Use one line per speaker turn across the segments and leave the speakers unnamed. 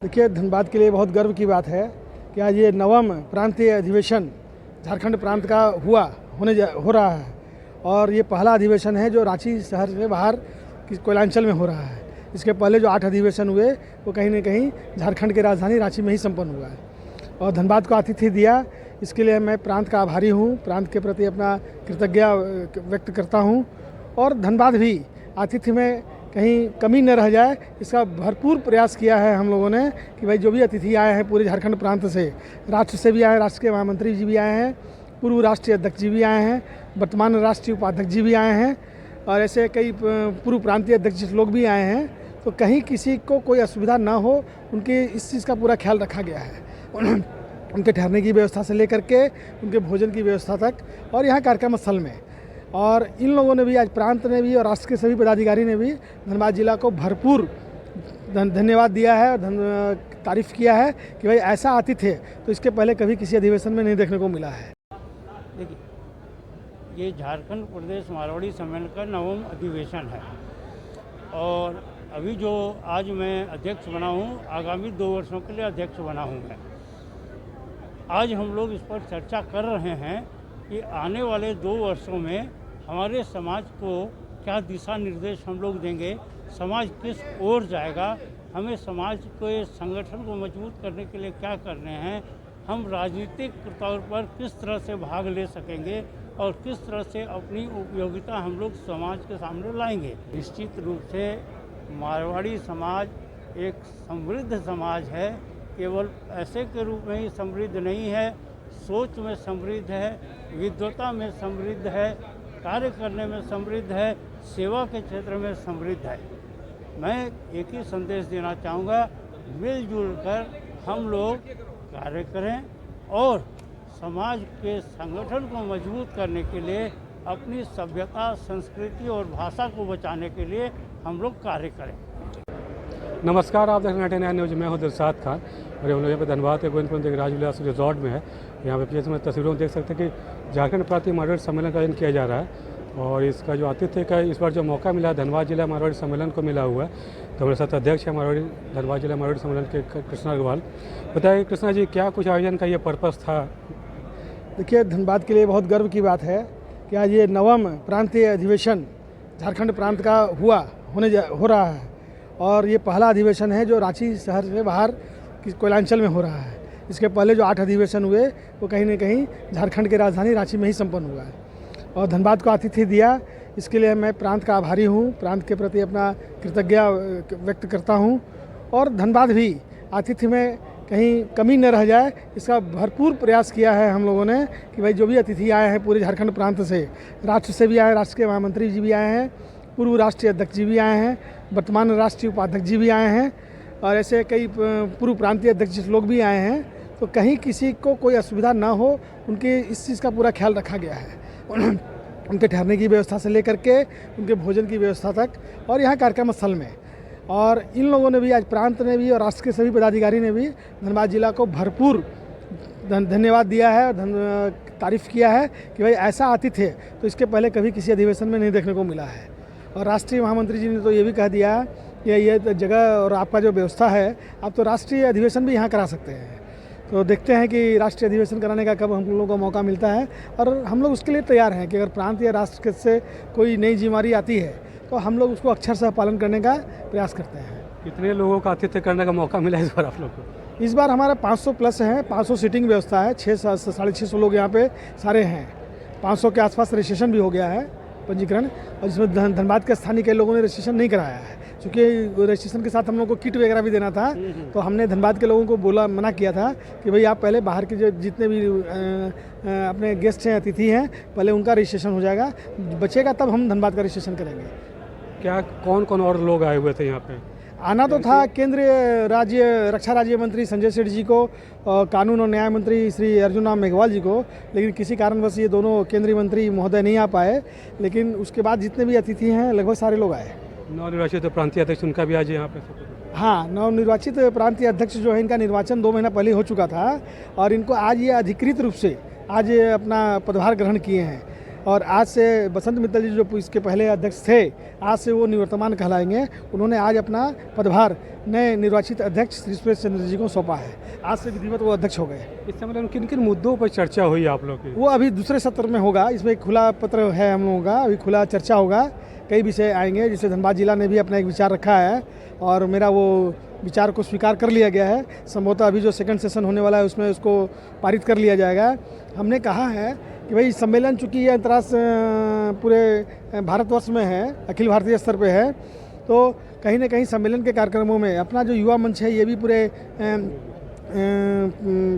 देखिए, धनबाद के लिए बहुत गर्व की बात है कि आज ये 9वां प्रांतीय अधिवेशन झारखंड प्रांत का हो रहा है और ये पहला अधिवेशन है जो रांची शहर से बाहर कोयलांचल में हो रहा है। इसके पहले जो 8 अधिवेशन हुए वो कहीं न कहीं झारखंड की राजधानी रांची में ही संपन्न हुआ है और धनबाद को आतिथ्य दिया, इसके लिए मैं प्रांत का आभारी हूँ। प्रांत के प्रति अपना कृतज्ञता व्यक्त करता हूँ और धनबाद भी आतिथ्य में कहीं कमी न रह जाए, इसका भरपूर प्रयास किया है हम लोगों ने कि भाई जो भी अतिथि आए हैं पूरे झारखंड प्रांत से, राष्ट्र से भी आए हैं, राष्ट्र के महामंत्री जी भी आए हैं, पूर्व राष्ट्रीय अध्यक्ष जी भी आए हैं, वर्तमान राष्ट्रीय उपाध्यक्ष जी भी आए हैं और ऐसे कई पूर्व प्रांतीय अध्यक्ष लोग भी आए हैं। तो कहीं किसी को कोई असुविधा ना हो, उनके इस चीज़ का पूरा ख्याल रखा गया है। उनके ठहरने की व्यवस्था से लेकर के उनके भोजन की व्यवस्था तक और यहाँ कार्यक्रम स्थल में। और इन लोगों ने भी, आज प्रांत ने भी और राष्ट्र के सभी पदाधिकारी ने भी धनबाद जिला को भरपूर धन्यवाद दिया है और तारीफ़ किया है कि भाई ऐसा आतिथ्य तो इसके पहले कभी किसी अधिवेशन में नहीं देखने को मिला है।
देखिए, ये झारखंड प्रदेश मारवाड़ी सम्मेलन का 9वां अधिवेशन है और अभी जो आज मैं अध्यक्ष बना हूँ, आगामी 2 वर्षों के लिए अध्यक्ष बना हूँ मैं। आज हम लोग इस पर चर्चा कर रहे हैं कि आने वाले 2 वर्षों में हमारे समाज को क्या दिशा निर्देश हम लोग देंगे, समाज किस ओर जाएगा, हमें समाज के संगठन को मजबूत करने के लिए क्या करने हैं, हम राजनीतिक तौर पर किस तरह से भाग ले सकेंगे और किस तरह से अपनी उपयोगिता हम लोग समाज के सामने लाएंगे। निश्चित रूप से मारवाड़ी समाज एक समृद्ध समाज है, केवल पैसे के रूप में ही समृद्ध नहीं है, सोच में समृद्ध है, विद्वता में समृद्ध है, कार्य करने में समृद्ध है, सेवा के क्षेत्र में समृद्ध है। मैं एक ही संदेश देना चाहूँगा, मिलजुल कर हम लोग कार्य करें और समाज के संगठन को मजबूत करने के लिए, अपनी सभ्यता, संस्कृति और भाषा को बचाने के लिए हम लोग कार्य करें।
नमस्कार, आप देख रहे हैं 99 न्यूज़। मैं हूं दिलशाद खान और हम लोग यहाँ पे धनबाद के गोविंदपुर एक राजविलास रिजॉर्ट में है। यहाँ पे पीछे में तस्वीरों में देख सकते हैं कि झारखंड प्रांतीय मारवाड़ी सम्मेलन का आयोजन किया जा रहा है और इसका जो आतिथ्य का इस बार जो मौका मिला धनबाद जिला मारवाड़ी सम्मेलन को मिला हुआ है। तो हमारे साथ अध्यक्ष है धनबाद जिला मारवाड़ी सम्मेलन के कृष्णा अग्रवाल। बताइए कृष्णा जी, क्या कुछ आयोजन का ये पर्पज़ था?
देखिए, धनबाद के लिए बहुत गर्व की बात है कि आज ये 9वां प्रांतीय अधिवेशन झारखंड प्रांत का हो रहा है और ये पहला अधिवेशन है जो रांची शहर से बाहर कोयलांचल में हो रहा है। इसके पहले जो 8 अधिवेशन हुए वो कहीं न कहीं झारखंड की राजधानी रांची में ही संपन्न हुआ है और धनबाद को आतिथ्य दिया, इसके लिए मैं प्रांत का आभारी हूँ। प्रांत के प्रति अपना कृतज्ञता व्यक्त करता हूँ और धनबाद भी आतिथ्य में कहीं कमी न रह जाए, इसका भरपूर प्रयास किया है हम लोगों ने कि भाई जो भी अतिथि आए हैं पूरे झारखंड प्रांत से, राष्ट्र से भी आए हैं, राष्ट्र के महामंत्री जी भी आए हैं, पूर्व राष्ट्रीय अध्यक्ष जी भी आए हैं, वर्तमान राष्ट्रीय उपाध्यक्ष जी भी आए हैं और ऐसे कई पूर्व प्रांतीय अध्यक्ष लोग भी आए हैं। तो कहीं किसी को कोई असुविधा ना हो, उनके इस चीज़ का पूरा ख्याल रखा गया है। उनके ठहरने की व्यवस्था से लेकर के उनके भोजन की व्यवस्था तक और यहाँ कार्यक्रम स्थल में। और इन लोगों ने भी, आज प्रांत ने भी और राष्ट्र के सभी पदाधिकारी ने भी धनबाद जिला को भरपूर धन्यवाद दिया है और तारीफ़ किया है कि भाई ऐसा आतिथ्य तो इसके पहले कभी किसी अधिवेशन में नहीं देखने को मिला है। और राष्ट्रीय महामंत्री जी ने तो ये भी कह दिया कि ये जगह और आपका जो व्यवस्था है, आप तो राष्ट्रीय अधिवेशन भी यहाँ करा सकते हैं। तो देखते हैं कि राष्ट्रीय अधिवेशन कराने का कब हम लोगों को मौका मिलता है और हम लोग उसके लिए तैयार हैं कि अगर प्रांत या राष्ट्र से कोई नई जिम्मेदारी आती है तो हम लोग उसको अक्षरशः पालन करने का प्रयास करते हैं।
कितने लोगों का आतिथ्य करने का मौका मिला इस बार आप लोग को?
इस बार हमारा 500 प्लस हैं, 500 सीटिंग व्यवस्था है, 600-650 लोग यहाँ पे सारे हैं। 500 के आसपास रजिस्ट्रेशन भी हो गया है, पंजीकरण, और जिसमें धनबाद के स्थानीय के लोगों ने रजिस्ट्रेशन नहीं कराया है क्योंकि रजिस्ट्रेशन के साथ हम लोग को किट वगैरह भी देना था। तो हमने धनबाद के लोगों को मना किया था कि भाई आप पहले बाहर के जो जितने भी अपने गेस्ट हैं, अतिथि हैं, पहले उनका रजिस्ट्रेशन हो जाएगा, बचेगा तब हम धनबाद का रजिस्ट्रेशन करेंगे।
क्या कौन कौन और लोग आए हुए थे यहाँ पे?
आना तो था केंद्रीय रक्षा राज्य मंत्री संजय सेठ जी को, कानून और न्याय मंत्री श्री अर्जुन राम मेघवाल जी को, लेकिन किसी कारणवश ये दोनों केंद्रीय मंत्री महोदय नहीं आ पाए। लेकिन उसके बाद जितने भी अतिथि हैं लगभग सारे लोग आए।
नवनिर्वाचित प्रांतीय अध्यक्ष उनका भी आज यहाँ पे?
हाँ, नवनिर्वाचित प्रांतीय अध्यक्ष जो है, इनका निर्वाचन 2 महीना पहले हो चुका था और इनको आज ये अधिकृत रूप से आज अपना पदभार ग्रहण किए हैं। और आज से बसंत मित्तल जी जो इसके पहले अध्यक्ष थे, आज से वो निवर्तमान कहलाएंगे। उन्होंने आज अपना पदभार नए निर्वाचित अध्यक्ष श्री सुरेश चंद्र जी को सौंपा है। आज से विधिवत वो अध्यक्ष हो गए।
इस सम्मेलन में किन किन मुद्दों पर चर्चा हुई आप लोग की?
वो अभी दूसरे सत्र में होगा। इसमें एक खुला पत्र है हम लोगों का, अभी खुला चर्चा होगा। कई विषय आएंगे, जिससे धनबाद जिला ने भी अपना एक विचार रखा है और मेरा वो विचार को स्वीकार कर लिया गया है। संभवतः अभी जो सेकंड सेशन होने वाला है उसमें उसको पारित कर लिया जाएगा। हमने कहा है कि भाई सम्मेलन चूँकि ये अंतर्राष्ट्रीय पूरे भारतवर्ष में है, अखिल भारतीय स्तर पे है, तो कहीं ना कहीं सम्मेलन के कार्यक्रमों में अपना जो युवा मंच है ये भी पूरे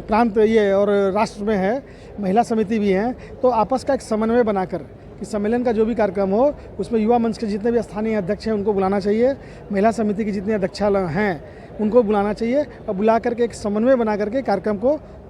प्रांत ये और राष्ट्र में है, महिला समिति भी हैं, तो आपस का एक समन्वय बनाकर कि सम्मेलन का जो भी कार्यक्रम हो उसमें युवा मंच के जितने भी स्थानीय अध्यक्ष हैं उनको बुलाना चाहिए, महिला समिति की जितने अध्यक्षा हैं उनको बुलाना चाहिए और बुला करके एक समन्वय बना करके कार्यक्रम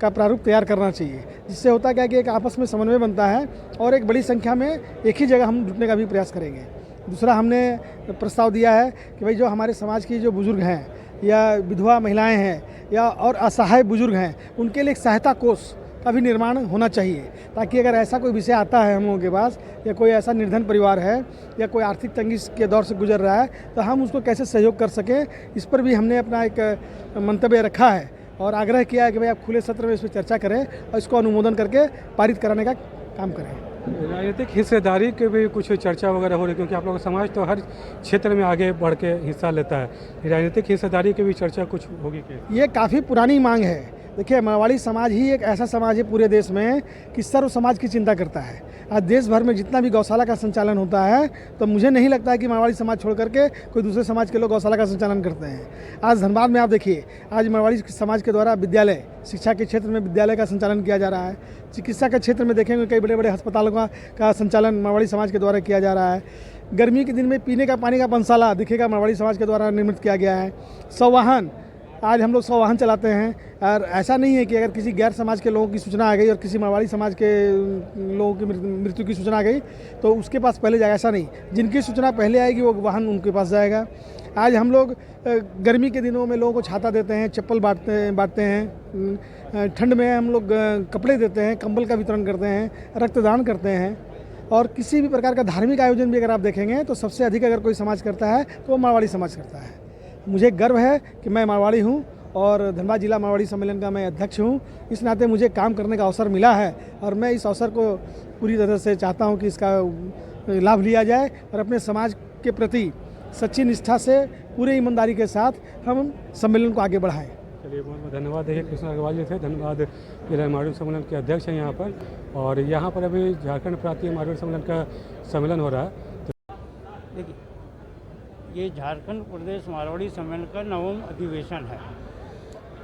का प्रारूप तैयार करना चाहिए। जिससे होता क्या है कि एक आपस में समन्वय बनता है और एक बड़ी संख्या में एक ही जगह हम जुटने का भी प्रयास करेंगे। दूसरा हमने प्रस्ताव दिया है कि भाई जो हमारे समाज की जो बुजुर्ग हैं या विधवा महिलाएं हैं या और असहाय बुजुर्ग हैं, उनके लिए एक सहायता कोष का भी निर्माण होना चाहिए, ताकि अगर ऐसा कोई विषय आता है हम लोगों के पास या कोई ऐसा निर्धन परिवार है या कोई आर्थिक तंगी के दौर से गुजर रहा है तो हम उसको कैसे सहयोग कर सकें, इस पर भी हमने अपना एक मंतव्य रखा है और आग्रह किया है कि भाई आप खुले सत्र में इस पर चर्चा करें और इसको अनुमोदन करके पारित कराने का काम करें।
राजनीतिक हिस्सेदारी के भी कुछ चर्चा वगैरह हो रही, क्योंकि आप लोगों का समाज तो हर क्षेत्र में आगे बढ़ के हिस्सा लेता है। राजनीतिक हिस्सेदारी की भी चर्चा कुछ होगी क्या?
ये काफ़ी पुरानी मांग है। देखिए, मारवाड़ी समाज ही एक ऐसा समाज है पूरे देश में कि सर्व समाज की चिंता करता है। आज देश भर में जितना भी गौशाला का संचालन होता है तो मुझे नहीं लगता है कि मारवाड़ी समाज छोड़ करके कोई दूसरे समाज के लोग गौशाला का संचालन करते हैं। आज धनबाद में आप देखिए, आज मारवाड़ी समाज के द्वारा विद्यालय, शिक्षा के क्षेत्र में विद्यालय का संचालन किया जा रहा है। चिकित्सा के क्षेत्र में देखेंगे कई बड़े बड़े अस्पतालों का संचालन मारवाड़ी समाज के द्वारा किया जा रहा है। गर्मी के दिन में पीने का पानी का बंसाला दिखेगा, मारवाड़ी समाज के द्वारा निर्मित किया गया है। सौवाहन, आज हम लोग सौवाहन चलाते हैं और ऐसा नहीं है कि अगर किसी गैर समाज के लोगों की सूचना आ गई और किसी मारवाड़ी समाज के लोगों की मृत्यु की सूचना आ गई तो उसके पास पहले जाएगा, ऐसा नहीं। जिनकी सूचना पहले आएगी वो वाहन उनके पास जाएगा। आज हम लोग गर्मी के दिनों में लोगों को छाता देते हैं, चप्पल बांटते हैं। ठंड में हम लोग कपड़े देते हैं, कंबल का वितरण करते हैं, रक्तदान करते हैं। और किसी भी प्रकार का धार्मिक आयोजन भी अगर आप देखेंगे तो सबसे अधिक अगर कोई समाज करता है तो वो मारवाड़ी समाज करता है। मुझे गर्व है कि मैं मारवाड़ी हूँ और धनबाद जिला मारवाड़ी सम्मेलन का मैं अध्यक्ष हूँ। इस नाते मुझे काम करने का अवसर मिला है और मैं इस अवसर को पूरी तरह से चाहता हूँ कि इसका लाभ लिया जाए और अपने समाज के प्रति सच्ची निष्ठा से पूरे ईमानदारी के साथ हम सम्मेलन को आगे बढ़ाएं।
चलिए, बहुत बहुत धन्यवाद। देखिए, कृष्ण अग्रवाल जी थे, धनबाद जिला मारवाड़ी सम्मेलन के अध्यक्ष हैं यहाँ पर। और यहाँ पर अभी झारखंड प्रांतीय मारवाड़ी सम्मेलन का सम्मेलन हो रहा है।
देखिए, ये झारखंड प्रदेश मारवाड़ी सम्मेलन का 9वां अधिवेशन है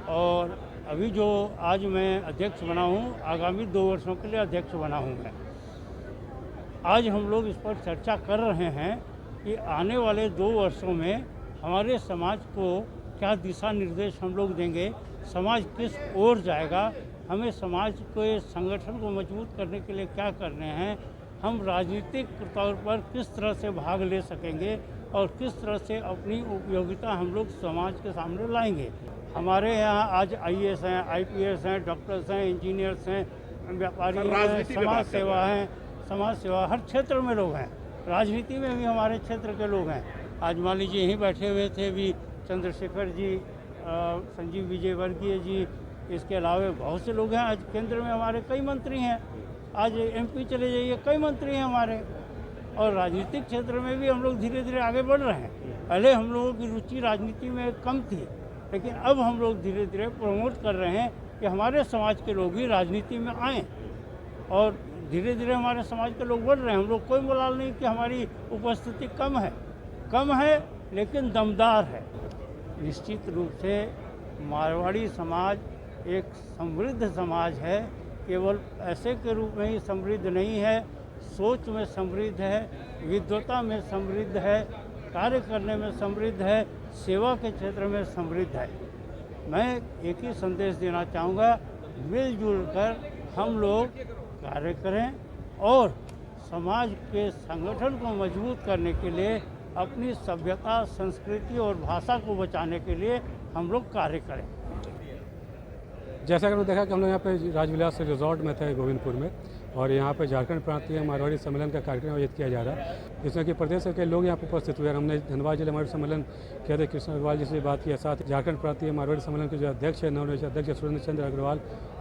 और अभी जो आज मैं अध्यक्ष बना हूँ, आगामी 2 वर्षों के लिए अध्यक्ष बना हूँ मैं। आज हम लोग इस पर चर्चा कर रहे हैं कि आने वाले 2 वर्षों में हमारे समाज को क्या दिशा निर्देश हम लोग देंगे, समाज किस ओर जाएगा, हमें समाज के संगठन को मजबूत करने के लिए क्या करने हैं, हम राजनीतिक तौर पर किस तरह से भाग ले सकेंगे और किस तरह से अपनी उपयोगिता हम लोग समाज के सामने लाएंगे। हमारे यहाँ आज IAS हैं, IPS हैं, डॉक्टर्स हैं, इंजीनियर्स हैं, व्यापारी हैं, समाज सेवा हर क्षेत्र में लोग हैं। राजनीति में भी हमारे क्षेत्र के लोग हैं। आज मान लीजिए यहीं बैठे हुए थे भी चंद्रशेखर जी, संजीव विजयवर्गीय जी, इसके अलावा बहुत से लोग हैं। आज केंद्र में हमारे कई मंत्री हैं, आज MP चले जाइए, कई मंत्री हैं हमारे। और राजनीतिक क्षेत्र में भी हम लोग धीरे धीरे आगे बढ़ रहे हैं। पहले हम लोगों की रुचि राजनीति में कम थी, लेकिन अब हम लोग धीरे धीरे प्रमोट कर रहे हैं कि हमारे समाज के लोग भी राजनीति में आएँ और धीरे धीरे हमारे समाज के लोग बढ़ रहे हैं। हम लोग कोई मलाल नहीं कि हमारी उपस्थिति कम है लेकिन दमदार है। निश्चित रूप से मारवाड़ी समाज एक समृद्ध समाज है, केवल पैसे के रूप में ही समृद्ध नहीं है, सोच में समृद्ध है, विद्वता में समृद्ध है, कार्य करने में समृद्ध है, सेवा के क्षेत्र में समृद्ध है। मैं एक ही संदेश देना चाहूँगा, मिलजुल कर हम लोग कार्य करें और समाज के संगठन को मजबूत करने के लिए, अपनी सभ्यता, संस्कृति और भाषा को बचाने के लिए हम लोग कार्य करें।
जैसा कि हमने देखा कि हम लोग यहाँ पे राजविलास रिजॉर्ट में थे गोविंदपुर में, और यहाँ पर झारखंड प्रांतीय मारवाड़ी सम्मेलन का कार्यक्रम आयोजित किया जा रहा है, जिसमें कि प्रदेश के कई लोग यहाँ पर उपस्थित हुए हैं। हमने धनबाद जिला मारवाड़ी सम्मेलन के अध्यक्ष कृष्ण अग्रवाल जी से बात किया, साथ ही झारखंड प्रांतीय मारवाड़ी सम्मेलन के जो अध्यक्ष है, नवनिर्वाचित अध्यक्ष सुरेंद्र चंद्र अग्रवाल,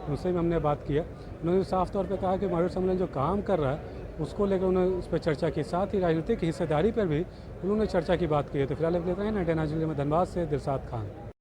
उनसे भी हमने बात किया। उन्होंने साफ तौर पर कहा कि मारवाड़ी सम्मेलन जो काम कर रहा है उसको लेकर उन्होंने उस पर चर्चा की, साथ ही राजनीतिक हिस्सेदारी पर भी उन्होंने चर्चा की बात की है। तो फिलहाल लेते हैं 99 जिले में धनबाद से दिलसाद खान।